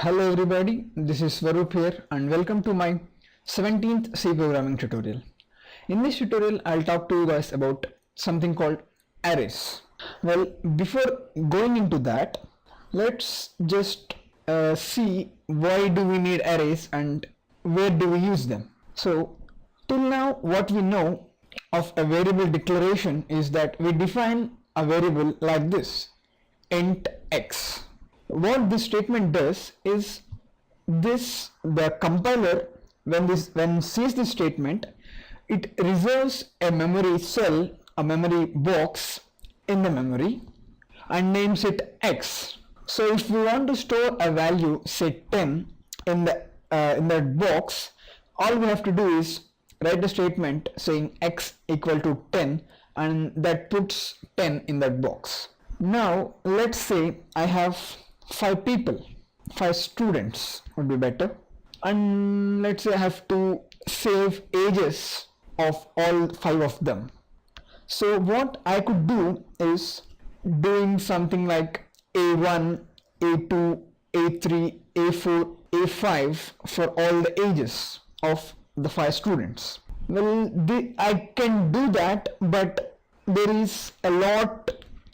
Hello everybody, this is Swaroop here and welcome to my 17th C programming tutorial. In this tutorial, I'll talk to you guys about something called arrays. Well, before going into that, let's just see why do we need arrays and where do we use them. So, till now what we know of a variable declaration is that we define a variable like this, int x. What this statement does is the compiler when sees this statement, it reserves a memory cell, a memory box in the memory and names it x. So if we want to store a value, say 10, in that box, all we have to do is write a statement saying x equal to 10 and that puts 10 in that box. Now let's say I have 5 people, 5 students would be better, and let's say I have to save ages of all 5 of them. So what I could do is doing something like A1, A2, A3, A4, A5 for all the ages of the 5 students. Well, I can do that, but there is a lot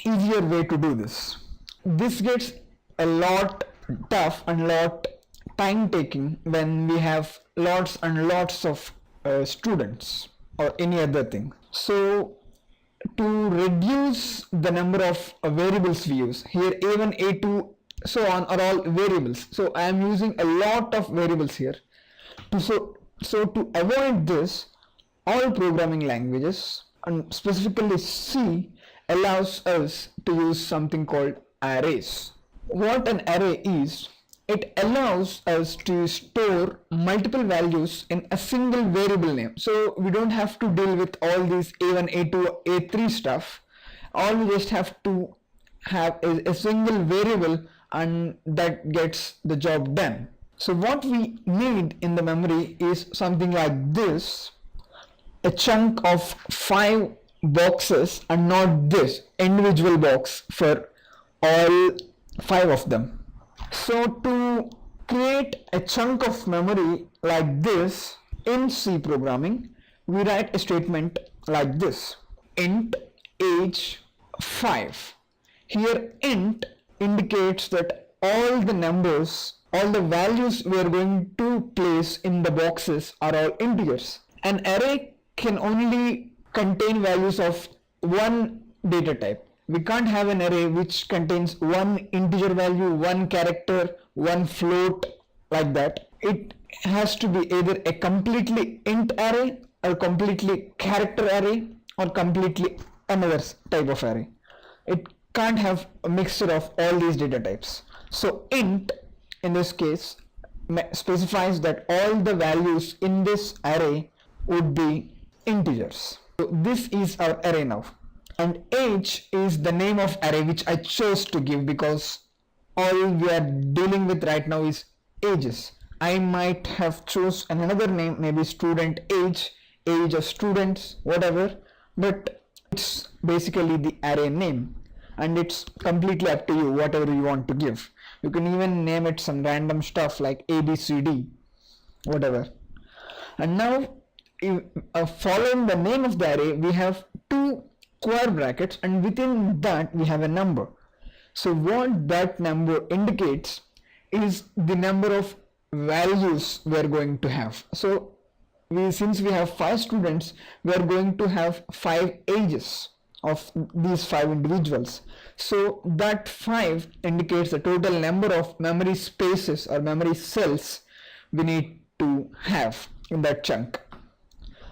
easier way to do this. This gets a lot tough and lot time taking when we have lots and lots of students or any other thing. So to reduce the number of variables we use, here A1, A2, so on are all variables. So I am using a lot of variables here. So to avoid this, all programming languages and specifically C allows us to use something called arrays. What an array is, it allows us to store multiple values in a single variable name. So we don't have to deal with all these A1, A2, A3 stuff. All we just have to have is a single variable and that gets the job done. So what we need in the memory is something like this, a chunk of 5 boxes and not this individual box for all 5 of them. So to create a chunk of memory like this in C programming, we write a statement like this, int age 5. Here int indicates that all the numbers, all the values we are going to place in the boxes are all integers. An array can only contain values of one data type. We can't have an array which contains one integer value, one character, one float, like that. It has to be either a completely int array or completely character array or completely another type of array. It can't have a mixture of all these data types. So int in this case specifies that all the values in this array would be integers. So this is our array now. And age is the name of array which I chose to give because all we are dealing with right now is ages. I might have chose another name, maybe student age, age of students, whatever, but it's basically the array name and it's completely up to you whatever you want to give. You can even name it some random stuff like ABCD, whatever. And now following the name of the array, we have 2 square brackets and within that we have a number. So what that number indicates is the number of values we are going to have. So since we have 5 students, we are going to have 5 ages of these 5 individuals. So that 5 indicates the total number of memory spaces or memory cells we need to have in that chunk.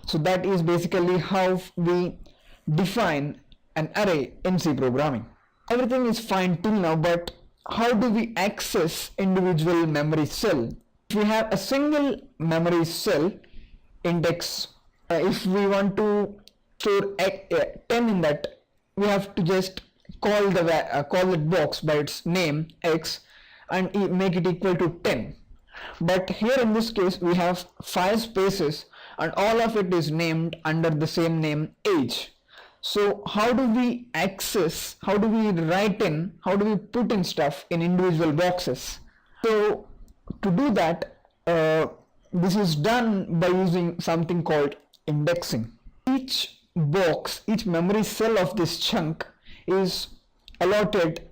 So that is basically how we define an array in C programming. Everything is fine till now, but how do we access individual memory cell? If we have a single memory cell index, if we want to store 10 in that, we have to just call that box by its name x and make it equal to 10. But here in this case we have 5 spaces and all of it is named under the same name age. So how do we access, how do we write in, how do we put in stuff in individual boxes? So To do that, this is done by using something called indexing. Each box, each memory cell of this chunk is allotted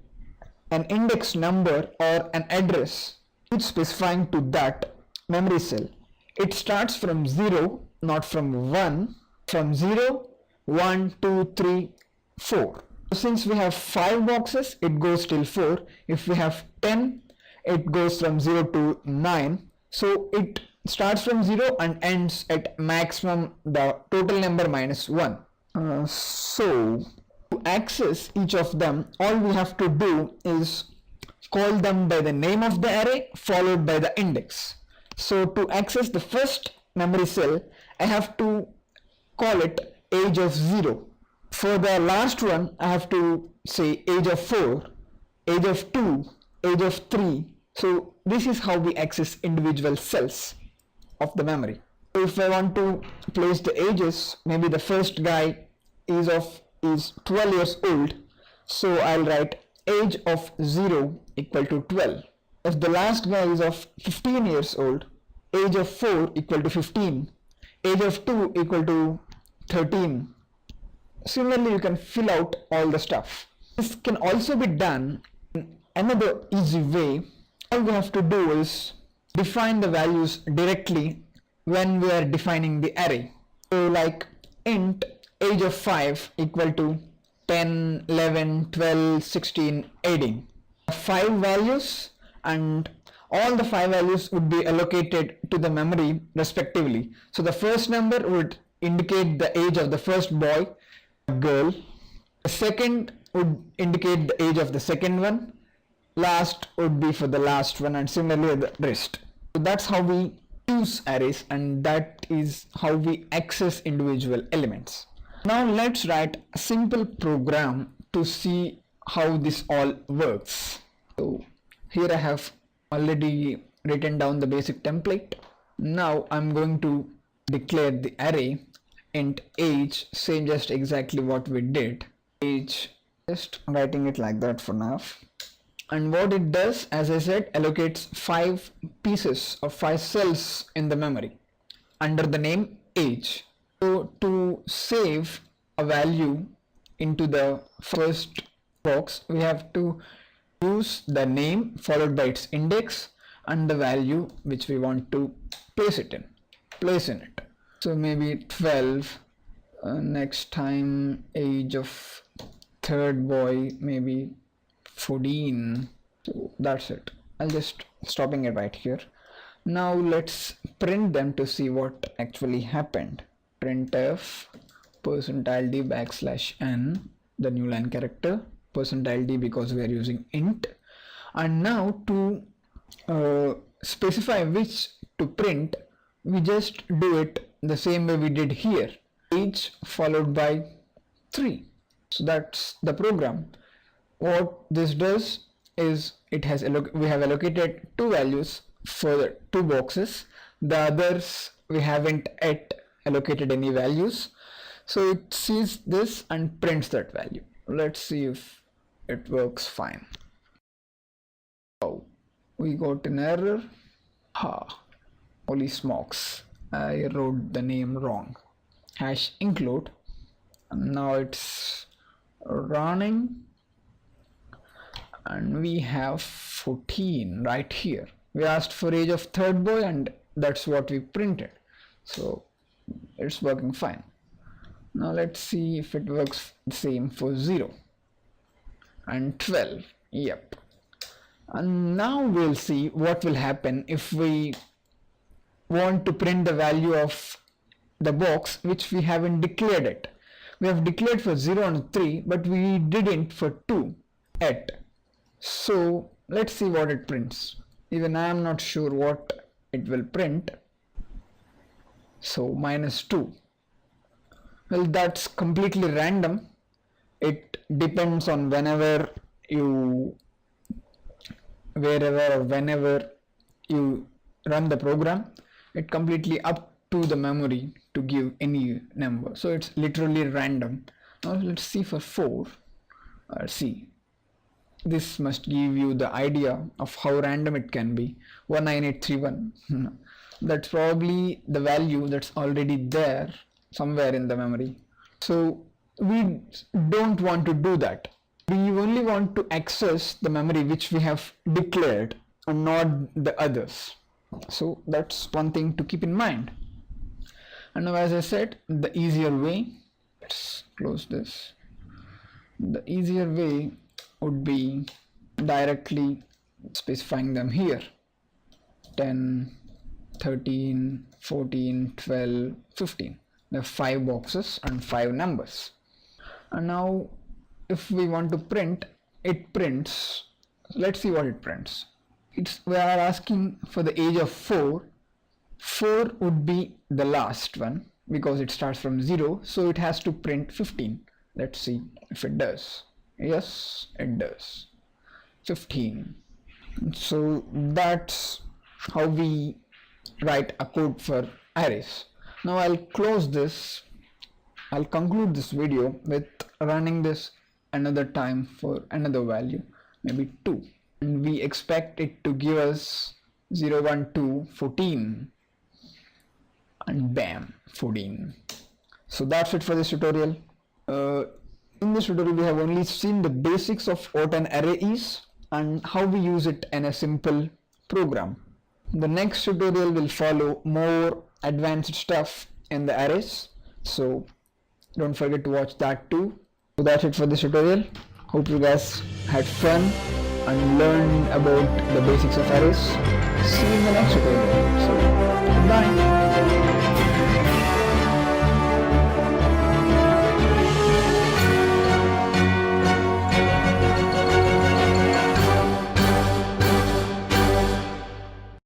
an index number or an address specifying to that memory cell. It starts from 0, not from 1, from 0, 1, 2, 3, 4. Since we have 5 boxes, it goes till 4. If we have 10, it goes from 0 to 9. So it starts from 0 and ends at maximum the total number minus 1. So to access each of them, all we have to do is call them by the name of the array followed by the index. So to access the first memory cell, I have to call it age of 0. For the last one, I have to say age of 4, age of 2, age of 3. So this is how we access individual cells of the memory. If I want to place the ages, maybe the first guy is 12 years old, so I'll write age of 0 equal to 12. If the last guy is of 15 years old, age of 4 equal to 15, age of 2 equal to 13. Similarly, you can fill out all the stuff. This can also be done in another easy way. All we have to do is define the values directly when we are defining the array. So like int age of 5 equal to 10, 11, 12, 16, 18. 5 values, and all the 5 values would be allocated to the memory respectively. So the first number would indicate the age of the first boy, girl. The second would indicate the age of the second one. Last would be for the last one, and similarly the rest. So that's how we use arrays, and that is how we access individual elements. Now let's write a simple program to see how this all works. So here I have already written down the basic template. Now I'm going to declare the array int age, same just exactly what we did. Age, just writing it like that for now. And what it does, as I said, allocates 5 pieces or 5 cells in the memory under the name age. So to save a value into the first box, we have to use the name followed by its index and the value which we want to place in it. So maybe 12. Next time age of third boy, maybe 14. So that's it. I'll just stopping it right here. Now let's print them to see what actually happened. Printf %d \n, the new line character, %d because we are using int. And now to specify which to print, we just do it the same way we did here. Age followed by 3. So that's the program. What this does is we have allocated 2 values for the 2 boxes. The others we haven't yet allocated any values. So it sees this and prints that value. Let's see if it works fine. Oh, we got an error. Holy smokes, I wrote the name wrong. #include, and now it's running, and we have 14 right here. We asked for age of third boy, and that's what we printed. So it's working fine. Now let's see if it works the same for 0 and 12. Yep. And now we'll see what will happen if we want to print the value of the box which we haven't declared it. We have declared for 0 and 3, but we didn't for 2 yet. So let's see what it prints. Even I am not sure what it will print. So -2. Well, that's completely random. It depends on whenever you run the program. It completely up to the memory to give any number. So it's literally random. Now let's see for 4. See. this must give you the idea of how random it can be. 19831. That's probably the value that's already there somewhere in the memory. So we don't want to do that. We only want to access the memory which we have declared and not the others. So that's one thing to keep in mind. And now, as I said, the easier way, let's close this. The easier way would be directly specifying them here. 10, 13, 14, 12, 15. There are 5 boxes and 5 numbers. And now if we want to print, it prints. Let's see what it prints. We are asking for the age of 4. 4 would be the last one because it starts from 0, so it has to print 15. Let's see if it does. Yes, it does. 15. So that's how we write a code for arrays. Now I'll close this. I'll conclude this video with running this another time for another value, maybe 2. And we expect it to give us 0, 1, 2, 14. And bam, 14. So that's it for this tutorial. In this tutorial we have only seen the basics of what an array is and how we use it in a simple program. The next tutorial will follow more advanced stuff in the arrays, so don't forget to watch that too. So that's it for this tutorial. Hope you guys had fun and learned about the basics of arrays. See you in the next tutorial. So bye.